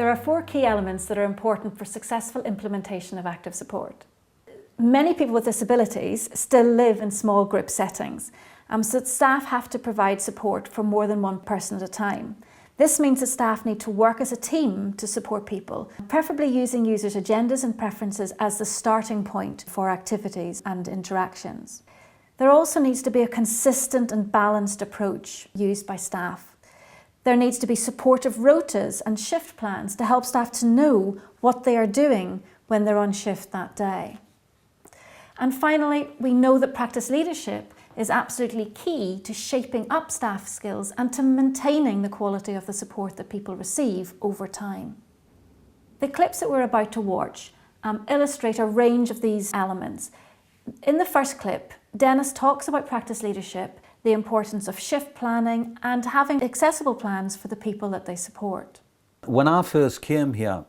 There are 4 key elements that are important for successful implementation of active support. Many people with disabilities still live in small group settings, so staff have to provide support for more than one person at a time. This means that staff need to work as a team to support people, preferably using users' agendas and preferences as the starting point for activities and interactions. There also needs to be a consistent and balanced approach used by staff. There needs to be supportive rotas and shift plans to help staff to know what they are doing when they're on shift that day. And finally, we know that practice leadership is absolutely key to shaping up staff skills and to maintaining the quality of the support that people receive over time. The clips that we're about to watch illustrate a range of these elements. In the first clip, Dennis talks about practice leadership, the importance of shift planning and having accessible plans for the people that they support. When I first came here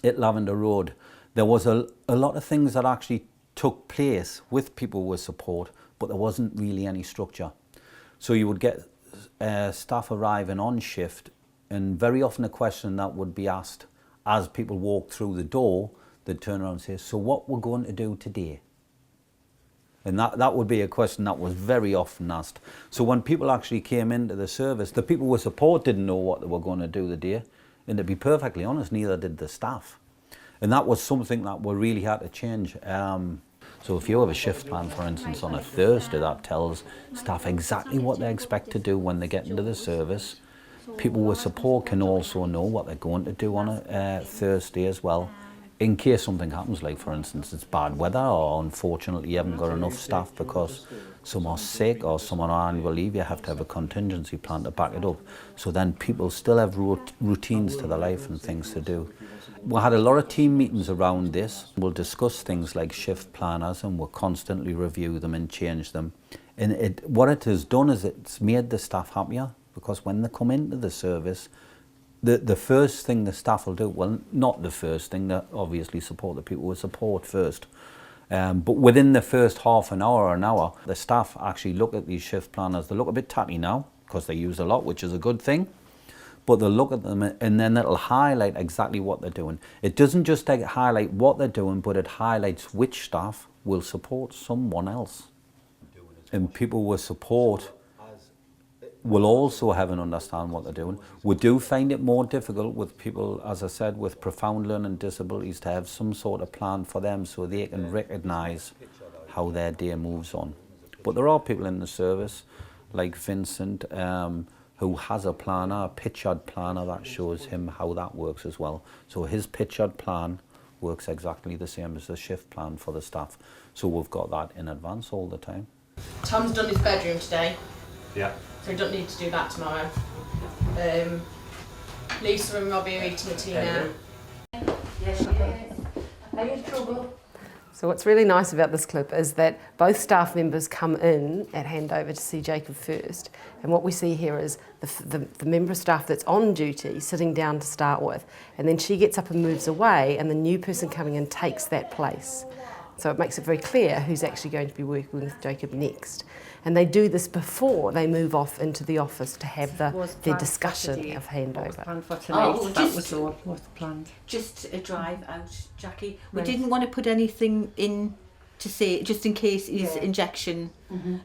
at Lavender Road, there was a lot of things that actually took place with people with support, but there wasn't really any structure. So you would get staff arriving on shift, and very often a question that would be asked as people walk through the door, they'd turn around and say, so what we're going to do today? And that would be a question that was very often asked. So when people actually came into the service, the people with support didn't know what they were going to do the day. And to be perfectly honest, neither did the staff. And that was something that we really had to change. So if you have a shift plan, for instance, on a Thursday, that tells staff exactly what they expect to do when they get into the service. People with support can also know what they're going to do on a Thursday as well, in case something happens, like for instance it's bad weather, or unfortunately you haven't got enough staff because some are sick or someone on annual leave. You have to have a contingency plan to back it up. So then people still have routines to their life and things to do. We had a lot of team meetings around this. We'll discuss things like shift planners, and we'll constantly review them and change them. And what it has done is it's made the staff happier, because when they come into the service, the first thing the staff will do, well, not the first thing, they obviously support the people with support first, but within the first half an hour or an hour, the staff actually look at these shift planners. They look a bit tatty now, because they use a lot, which is a good thing, but they'll look at them and then it'll highlight exactly what they're doing. It doesn't just highlight what they're doing, but it highlights which staff will support someone else. And people with support will also have and understand what they're doing. We do find it more difficult with people, as I said, with profound learning disabilities, to have some sort of plan for them so they can recognise how their day moves on. But there are people in the service, like Vincent, who has a planner, a Tizard planner, that shows him how that works as well. So his Tizard plan works exactly the same as the shift plan for the staff. So we've got that in advance all the time. Tom's done his bedroom today. Yeah. So we don't need to do that tomorrow. Lisa and Robbie are eating the tea now. Yes, she is. Are you in trouble? So what's really nice about this clip is that both staff members come in at handover to see Jacob first, and what we see here is the member of staff that's on duty sitting down to start with, and then she gets up and moves away, and the new person coming in takes that place. So it makes it very clear who's actually going to be working with Jacob next. And they do this before they move off into the office to have the discussion of handover. Planned for tonight. That was all was planned. Just a drive out, Jackie. We didn't want to put anything in to say, just in case his injection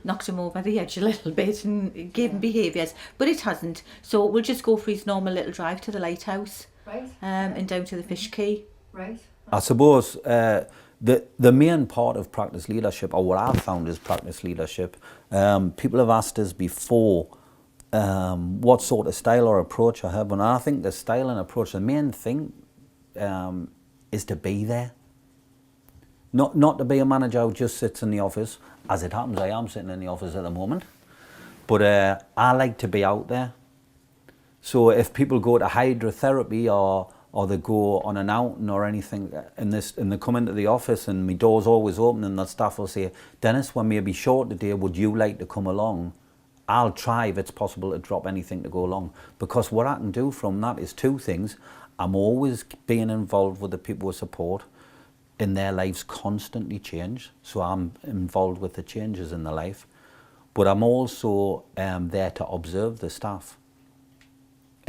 knocked him over the edge a little bit and gave him behaviours, but it hasn't. So we'll just go for his normal little drive to the lighthouse, and down to the Fish Quay. Right. I suppose the main part of practice leadership, or what I've found is practice leadership, people have asked us before what sort of style or approach I have, and I think the style and approach, the main thing is to be there. Not to be a manager who just sits in the office. As it happens, I am sitting in the office at the moment, but I like to be out there. So if people go to hydrotherapy or they go on an outing or anything and they come into the office and my door's always open, and the staff will say, Dennis, we may be short today, would you like to come along? I'll try, if it's possible, to drop anything to go along. Because what I can do from that is two things. I'm always being involved with the people with support, and their lives constantly change. So I'm involved with the changes in their life. But I'm also there to observe the staff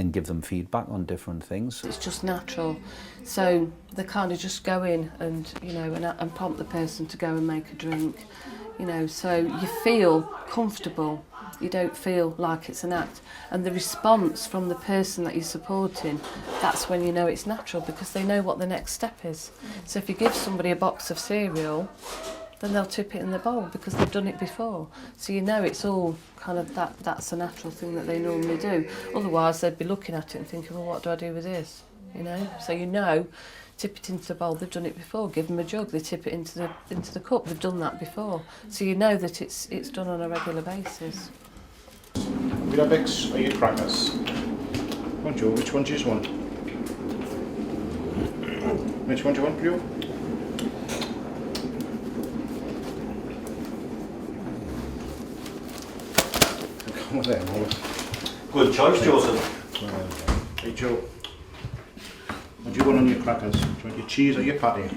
and give them feedback on different things. It's just natural. So they kind of just go in and, you know, and prompt the person to go and make a drink, you know, so you feel comfortable. You don't feel like it's an act. And the response from the person that you're supporting, that's when you know it's natural, because they know what the next step is. So if you give somebody a box of cereal, then they'll tip it in the bowl because they've done it before. So you know it's all kind of that's a natural thing that they normally do. Otherwise they'd be looking at it and thinking, well, what do I do with this? You know? So you know, tip it into the bowl, they've done it before. Give them a jug, they tip it into the cup, they've done that before. So you know that it's done on a regular basis. Weetabix or your crackers? Come on, Joe, which one do you want? Which one do you want, Joe? Come on there, Mo. Good choice, Joseph. Hey, Joe. What do you want on your crackers? Do you want your cheese or your patty?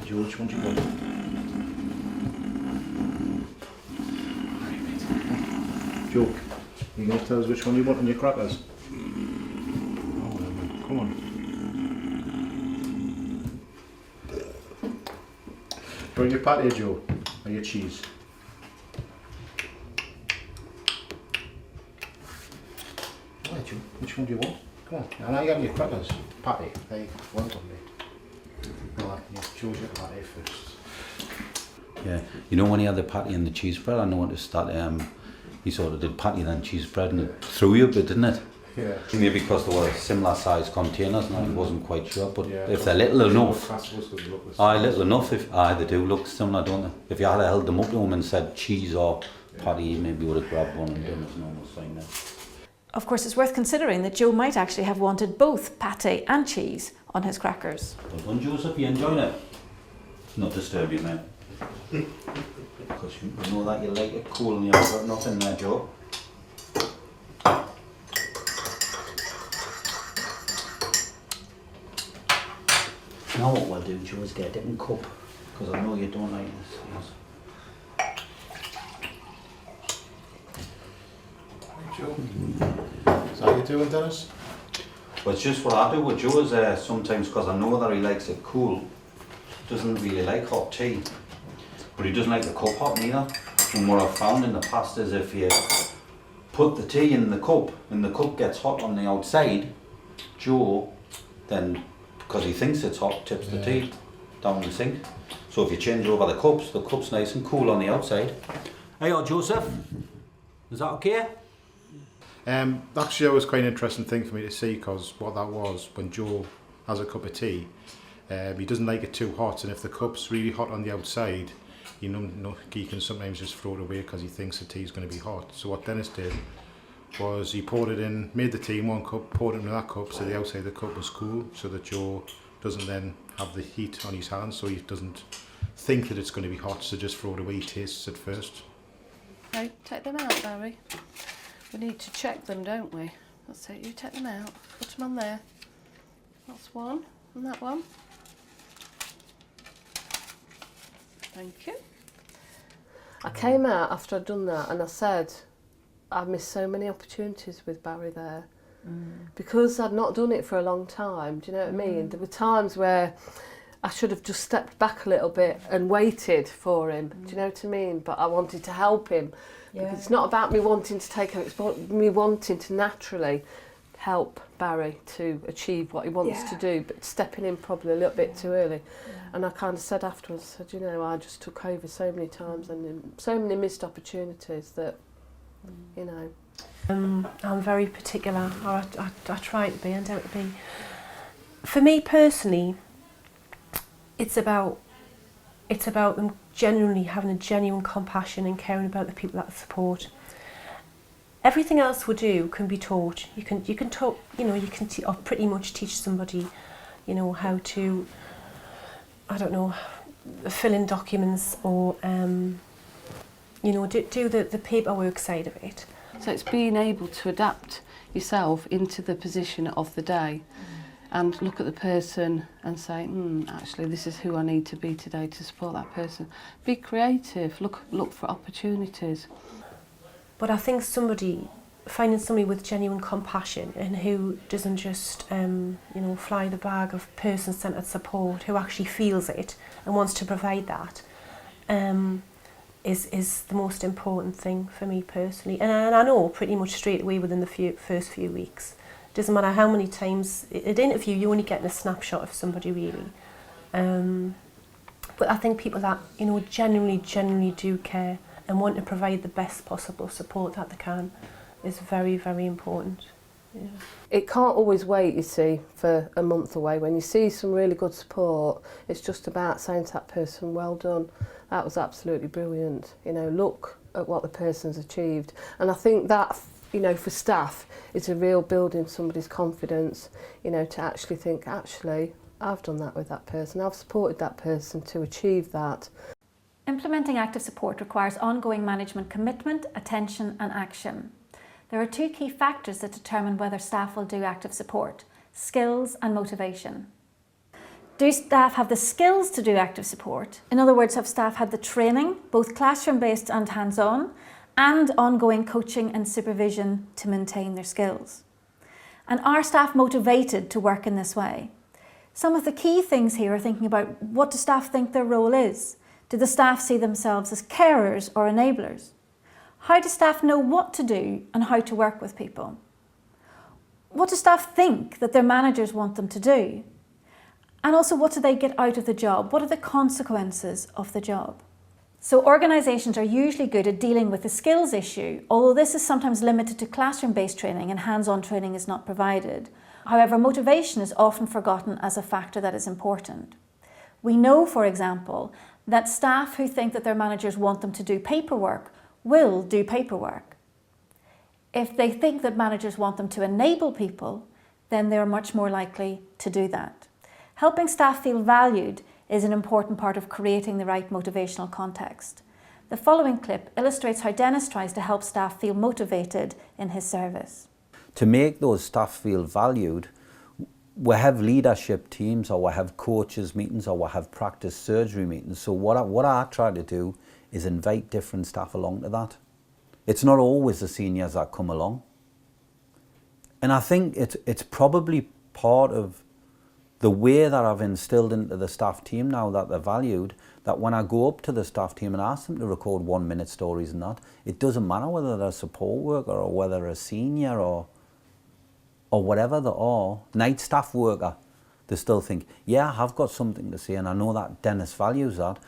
Joe, which one do you want? Joe, you going to tell us which one you want on your crackers? Oh, come on. Do you want your patty, Joe, or your cheese? Right, Joe, which one do you want? Come on, and now you have your crackers. Patty, they want on me. Well, you choose your patty first. Yeah, you know when he had the patty and the cheese bread, I noticed that he sort of did patty then cheese bread and it threw you a bit, didn't it? Yeah. Maybe because they were similar sized containers and I wasn't quite sure, but Yeah, if they're little enough, aye, little enough, they do look similar, don't they? If you had held them up to him and said cheese or patty, he maybe would have grabbed one and done his normal thing there. Of course, it's worth considering that Joe might actually have wanted both pate and cheese on his crackers. Well done, Joseph, you enjoying it? Not disturb you, mate. Because you know that you like it cool and you haven't got nothing there, Joe. Now what we'll do, Joe, is get a different cup, because I know you don't like this. Joe, is that what you're doing, Dennis? Well, it's just what I do with Joe is sometimes, because I know that he likes it cool, doesn't really like hot tea, but he doesn't like the cup hot neither. And what I've found in the past is if you put the tea in the cup and the cup gets hot on the outside, Joe then, because he thinks it's hot, tips the tea down the sink. So if you change over the cup's nice and cool on the outside. Hey, Joseph, is that okay? Actually, that was quite an interesting thing for me to see, because what that was, when Joe has a cup of tea, he doesn't like it too hot, and if the cup's really hot on the outside, he can sometimes just throw it away because he thinks the tea's going to be hot. So what Dennis did was he poured it in, made the tea in one cup, poured it into that cup so the outside of the cup was cool, so that Joe doesn't then have the heat on his hands, so he doesn't think that it's going to be hot, so just throw it away, he tastes it first. Okay, take them out, Barry. We need to check them, don't we? That's it, you take them out, put them on there. That's one, and that one. Thank you. I came out after I'd done that and I said, I've missed so many opportunities with Barry there. Because I'd not done it for a long time, do you know what I mean? There were times where I should have just stepped back a little bit and waited for him, do you know what I mean? But I wanted to help him. Yeah. Because it's not about me wanting to take over, it's about me wanting to naturally help Barry to achieve what he wants to do, but stepping in probably a little bit too early. And I kind of said afterwards, I said, you know, I just took over so many times and so many missed opportunities that, you know. I'm very particular, or I try to be, I don't be. For me personally, it's about them genuinely having a genuine compassion and caring about the people that they support. Everything else we do can be taught. You can talk, you know, or pretty much teach somebody, you know, how to, I don't know, fill in documents or, you know, do the paperwork side of it. So it's being able to adapt yourself into the position of the day and look at the person and say, actually, this is who I need to be today to support that person. Be creative, look for opportunities. But I think somebody finding somebody with genuine compassion and who doesn't just, fly the bag of person-centred support, who actually feels it and wants to provide that, is the most important thing for me personally. And I know pretty much straight away within the first few weeks. Doesn't matter how many times, at interview you're only getting a snapshot of somebody really. But I think people that, genuinely do care and want to provide the best possible support that they can is very, very important. Yeah. It can't always wait, you see, for a month away. When you see some really good support, it's just about saying to that person, well done, that was absolutely brilliant. Look at what the person's achieved. And I think that, for staff, it's a real building somebody's confidence, to actually think, actually, I've done that with that person, I've supported that person to achieve that. Implementing active support requires ongoing management commitment, attention and action. There are two key factors that determine whether staff will do active support: skills and motivation. Do staff have the skills to do active support? In other words, have staff had the training, both classroom-based and hands-on, and ongoing coaching and supervision to maintain their skills? And are staff motivated to work in this way? Some of the key things here are thinking about, what do staff think their role is? Do the staff see themselves as carers or enablers? How do staff know what to do and how to work with people? What do staff think that their managers want them to do? And also, what do they get out of the job? What are the consequences of the job? So organisations are usually good at dealing with the skills issue, although this is sometimes limited to classroom-based training and hands-on training is not provided. However, motivation is often forgotten as a factor that is important. We know, for example, that staff who think that their managers want them to do paperwork will do paperwork. If they think that managers want them to enable people, then they're much more likely to do that. Helping staff feel valued is an important part of creating the right motivational context. The following clip illustrates how Dennis tries to help staff feel motivated in his service. To make those staff feel valued, we have leadership teams, or we have coaches meetings, or we have practice surgery meetings. So what I try to do is invite different staff along to that. It's not always the seniors that come along. And I think it's probably part of the way that I've instilled into the staff team now that they're valued, that when I go up to the staff team and ask them to record 1-minute stories and that, it doesn't matter whether they're a support worker or whether they're a senior or whatever they are, night staff worker, they still think, yeah, I've got something to say and I know that Dennis values that.